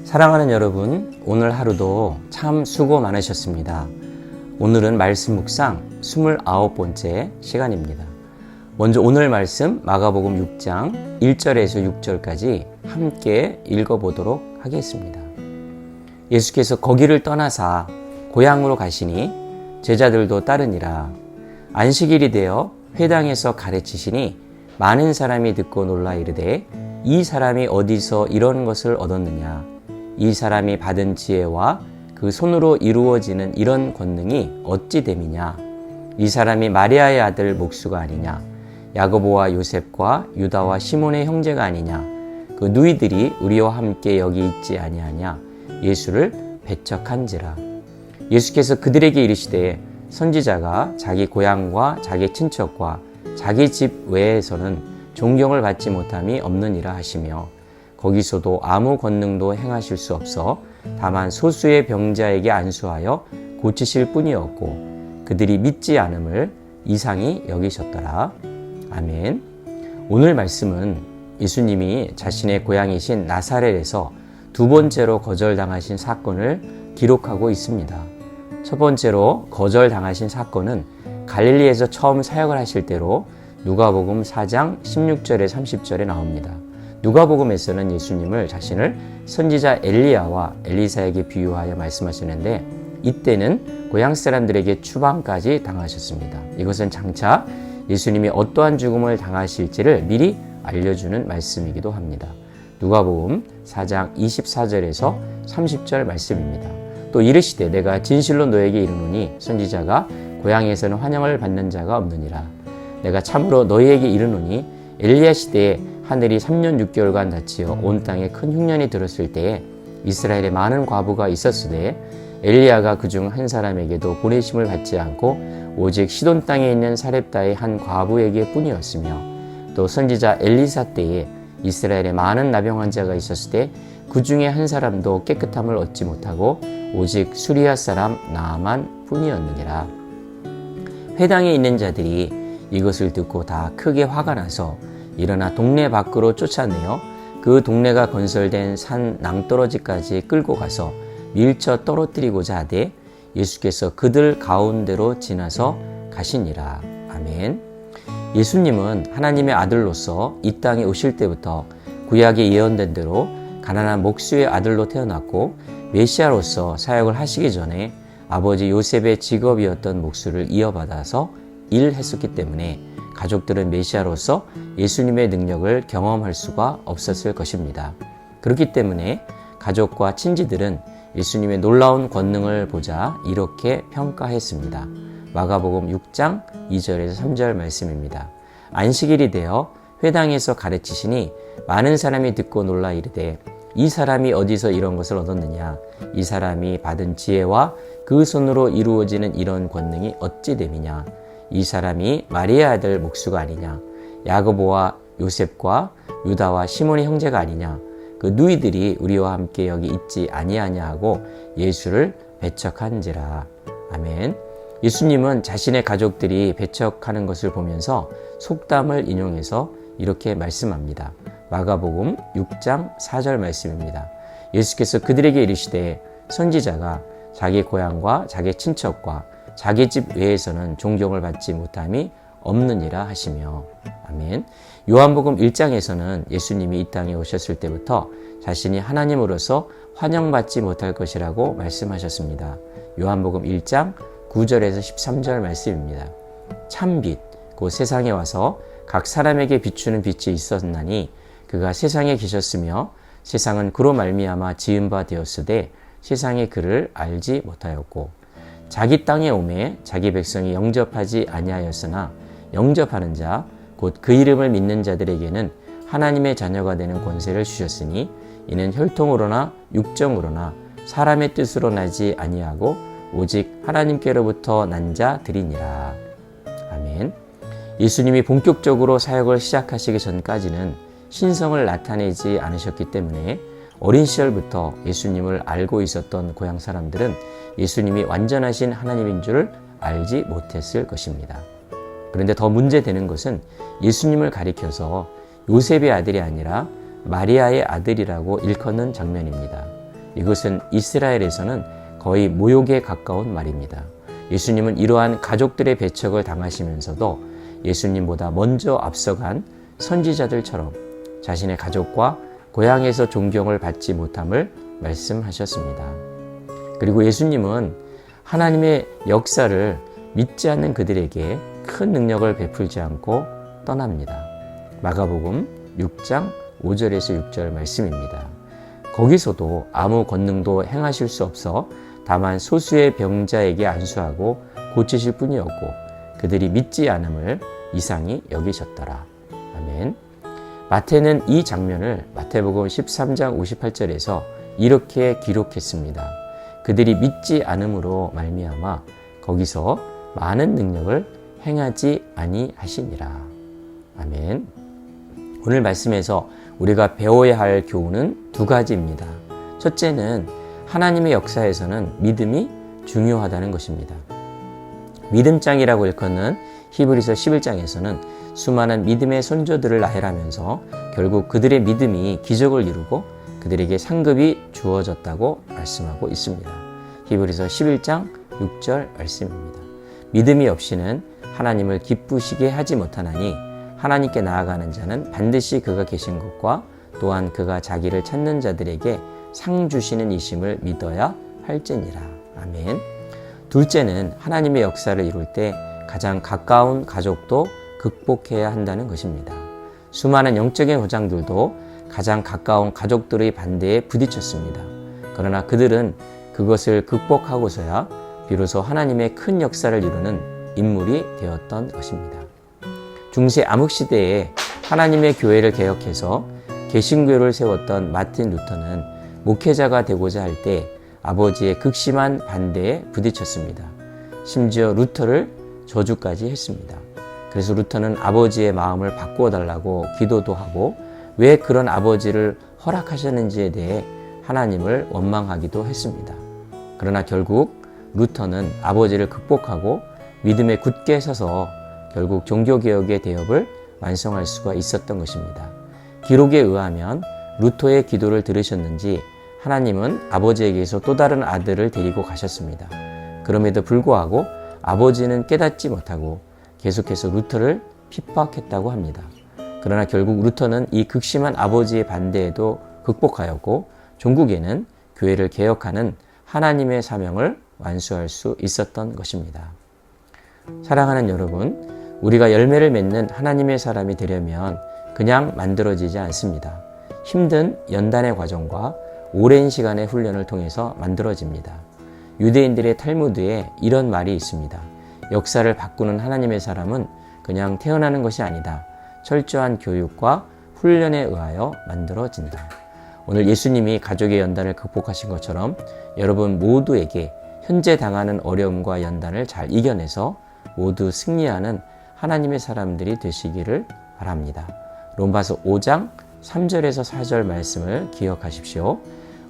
사랑하는 여러분, 오늘 하루도 참 수고 많으셨습니다. 오늘은 말씀 묵상 29번째 시간입니다. 먼저 오늘 말씀 마가복음 6장 1절에서 6절까지 함께 읽어보도록 하겠습니다. 예수께서 거기를 떠나사 고향으로 가시니 제자들도 따르니라. 안식일이 되어 회당에서 가르치시니 많은 사람이 듣고 놀라 이르되 이 사람이 어디서 이런 것을 얻었느냐? 이 사람이 받은 지혜와 그 손으로 이루어지는 이런 권능이 어찌 됨이냐? 이 사람이 마리아의 아들 목수가 아니냐? 야고보와 요셉과 유다와 시몬의 형제가 아니냐? 그 누이들이 우리와 함께 여기 있지 아니하냐? 예수를 배척한지라. 예수께서 그들에게 이르시되 선지자가 자기 고향과 자기 친척과 자기 집 외에서는 존경을 받지 못함이 없느니라 하시며 거기서도 아무 권능도 행하실 수 없어 다만 소수의 병자에게 안수하여 고치실 뿐이었고 그들이 믿지 않음을 이상히 여기셨더라. 아멘. 오늘 말씀은 예수님이 자신의 고향이신 나사렛에서 두 번째로 거절당하신 사건을 기록하고 있습니다. 첫 번째로 거절당하신 사건은 갈릴리에서 처음 사역을 하실 때로 누가복음 4장 16절에 30절에 나옵니다. 누가복음에서는 예수님을 자신을 선지자 엘리야와 엘리사에게 비유하여 말씀하시는데 이때는 고향 사람들에게 추방까지 당하셨습니다. 이것은 장차 예수님이 어떠한 죽음을 당하실지를 미리 알려주는 말씀이기도 합니다. 누가복음 4장 24절에서 30절 말씀입니다. 또 이르시되 내가 진실로 너에게 이르노니 선지자가 고향에서는 환영을 받는 자가 없느니라. 내가 참으로 너희에게 이르노니 엘리야 시대에 하늘이 3년 6개월간 닫히어 온 땅에 큰 흉년이 들었을 때에 이스라엘에 많은 과부가 있었으되 엘리야가 그중 한 사람에게도 보내심을 받지 않고 오직 시돈 땅에 있는 사렙다의 한 과부에게 뿐이었으며 또 선지자 엘리사 때에 이스라엘에 많은 나병 환자가 있었을 때 그 중에 한 사람도 깨끗함을 얻지 못하고 오직 수리아 사람 나아만 뿐이었느니라. 회당에 있는 자들이 이것을 듣고 다 크게 화가 나서 일어나 동네 밖으로 쫓아내어 그 동네가 건설된 산 낭떠러지까지 끌고 가서 밀쳐 떨어뜨리고자 하되 예수께서 그들 가운데로 지나서 가시니라. 아멘. 예수님은 하나님의 아들로서 이 땅에 오실 때부터 구약에 예언된 대로 가난한 목수의 아들로 태어났고 메시아로서 사역을 하시기 전에 아버지 요셉의 직업이었던 목수를 이어받아서 일했었기 때문에 가족들은 메시아로서 예수님의 능력을 경험할 수가 없었을 것입니다. 그렇기 때문에 가족과 친지들은 예수님의 놀라운 권능을 보자 이렇게 평가했습니다. 마가복음 6장 2절에서 3절 말씀입니다. 안식일이 되어 회당에서 가르치시니 많은 사람이 듣고 놀라 이르되 이 사람이 어디서 이런 것을 얻었느냐? 이 사람이 받은 지혜와 그 손으로 이루어지는 이런 권능이 어찌 됨이냐? 이 사람이 마리아 아들 목수가 아니냐? 야고보와 요셉과 유다와 시몬의 형제가 아니냐? 그 누이들이 우리와 함께 여기 있지 아니하냐 하고 예수를 배척한지라. 아멘. 예수님은 자신의 가족들이 배척하는 것을 보면서 속담을 인용해서 이렇게 말씀합니다. 마가복음 6장 4절 말씀입니다. 예수께서 그들에게 이르시되 선지자가 자기 고향과 자기 친척과 자기 집 외에서는 존경을 받지 못함이 없느니라 하시며. 아멘. 요한복음 1장에서는 예수님이 이 땅에 오셨을 때부터 자신이 하나님으로서 환영받지 못할 것이라고 말씀하셨습니다. 요한복음 1장 9절에서 13절 말씀입니다. 참빛 곧 세상에 와서 각 사람에게 비추는 빛이 있었나니 그가 세상에 계셨으며 세상은 그로 말미암아 지은 바 되었으되 세상이 그를 알지 못하였고 자기 땅에 오매 자기 백성이 영접하지 아니하였으나 영접하는 자 곧 그 이름을 믿는 자들에게는 하나님의 자녀가 되는 권세를 주셨으니 이는 혈통으로나 육정으로나 사람의 뜻으로 나지 아니하고 오직 하나님께로부터 난 자들이니라. 아멘. 예수님이 본격적으로 사역을 시작하시기 전까지는 신성을 나타내지 않으셨기 때문에 어린 시절부터 예수님을 알고 있었던 고향 사람들은 예수님이 완전하신 하나님인 줄을 알지 못했을 것입니다. 그런데 더 문제되는 것은 예수님을 가리켜서 요셉의 아들이 아니라 마리아의 아들이라고 일컫는 장면입니다. 이것은 이스라엘에서는 거의 모욕에 가까운 말입니다. 예수님은 이러한 가족들의 배척을 당하시면서도 예수님보다 먼저 앞서간 선지자들처럼 자신의 가족과 고향에서 존경을 받지 못함을 말씀하셨습니다. 그리고 예수님은 하나님의 역사를 믿지 않는 그들에게 큰 능력을 베풀지 않고 떠납니다. 마가복음 6장 5절에서 6절 말씀입니다. 거기서도 아무 권능도 행하실 수 없어 다만 소수의 병자에게 안수하고 고치실 뿐이었고 그들이 믿지 않음을 이상히 여기셨더라. 아멘. 마태는 이 장면을 마태복음 13장 58절에서 이렇게 기록했습니다. 그들이 믿지 않음으로 말미암아 거기서 많은 능력을 행하지 아니하시니라. 아멘. 오늘 말씀에서 우리가 배워야 할 교훈은 두 가지입니다. 첫째는 하나님의 역사에서는 믿음이 중요하다는 것입니다. 믿음장이라고 일컫는 히브리서 11장에서는 수많은 믿음의 선조들을 나열하면서 결국 그들의 믿음이 기적을 이루고 그들에게 상급이 주어졌다고 말씀하고 있습니다. 히브리서 11장 6절 말씀입니다. 믿음이 없이는 하나님을 기쁘시게 하지 못하나니 하나님께 나아가는 자는 반드시 그가 계신 것과 또한 그가 자기를 찾는 자들에게 상 주시는 이심을 믿어야 할지니라. 아멘. 둘째는 하나님의 역사를 이룰 때 가장 가까운 가족도 극복해야 한다는 것입니다. 수많은 영적인 호장들도 가장 가까운 가족들의 반대에 부딪혔습니다. 그러나 그들은 그것을 극복하고서야 비로소 하나님의 큰 역사를 이루는 인물이 되었던 것입니다. 중세 암흑시대에 하나님의 교회를 개혁해서 개신교를 세웠던 마틴 루터는 목회자가 되고자 할 때 아버지의 극심한 반대에 부딪혔습니다. 심지어 루터를 저주까지 했습니다. 그래서 루터는 아버지의 마음을 바꾸어 달라고 기도도 하고 왜 그런 아버지를 허락하셨는지에 대해 하나님을 원망하기도 했습니다. 그러나 결국 루터는 아버지를 극복하고 믿음에 굳게 서서 결국 종교개혁의 대업을 완성할 수가 있었던 것입니다. 기록에 의하면 루터의 기도를 들으셨는지 하나님은 아버지에게서 또 다른 아들을 데리고 가셨습니다. 그럼에도 불구하고 아버지는 깨닫지 못하고 계속해서 루터를 핍박했다고 합니다. 그러나 결국 루터는 이 극심한 아버지의 반대에도 극복하였고 종국에는 교회를 개혁하는 하나님의 사명을 완수할 수 있었던 것입니다. 사랑하는 여러분, 우리가 열매를 맺는 하나님의 사람이 되려면 그냥 만들어지지 않습니다. 힘든 연단의 과정과 오랜 시간의 훈련을 통해서 만들어집니다. 유대인들의 탈무드에 이런 말이 있습니다. 역사를 바꾸는 하나님의 사람은 그냥 태어나는 것이 아니다. 철저한 교육과 훈련에 의하여 만들어진다. 오늘 예수님이 가족의 연단을 극복하신 것처럼 여러분 모두에게 현재 당하는 어려움과 연단을 잘 이겨내서 모두 승리하는 하나님의 사람들이 되시기를 바랍니다. 로마서 5장 3절에서 4절 말씀을 기억하십시오.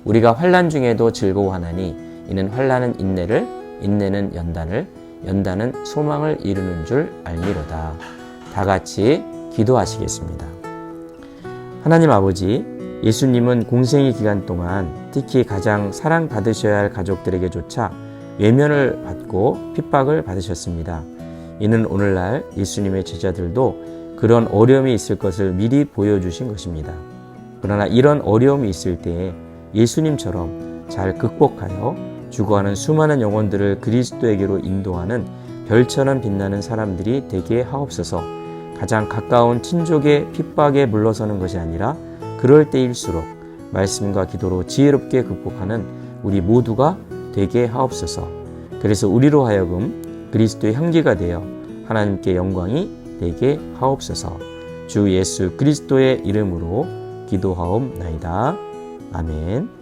우리가 환난 중에도 즐거워하나니 이는 환난은 인내를, 인내는 연단을, 연단은 소망을 이루는 줄 알미로다. 다 같이 기도하시겠습니다. 하나님 아버지, 예수님은 공생의 기간 동안 특히 가장 사랑받으셔야 할 가족들에게조차 외면을 받고 핍박을 받으셨습니다. 이는 오늘날 예수님의 제자들도 그런 어려움이 있을 것을 미리 보여주신 것입니다. 그러나 이런 어려움이 있을 때에 예수님처럼 잘 극복하여 죽어가는 수많은 영혼들을 그리스도에게로 인도하는 별처럼 빛나는 사람들이 되게 하옵소서. 가장 가까운 친족의 핍박에 물러서는 것이 아니라 그럴 때일수록 말씀과 기도로 지혜롭게 극복하는 우리 모두가 되게 하옵소서. 그래서 우리로 하여금 그리스도의 향기가 되어 하나님께 영광이 되게 하옵소서. 주 예수 그리스도의 이름으로 기도하옵나이다. 아멘.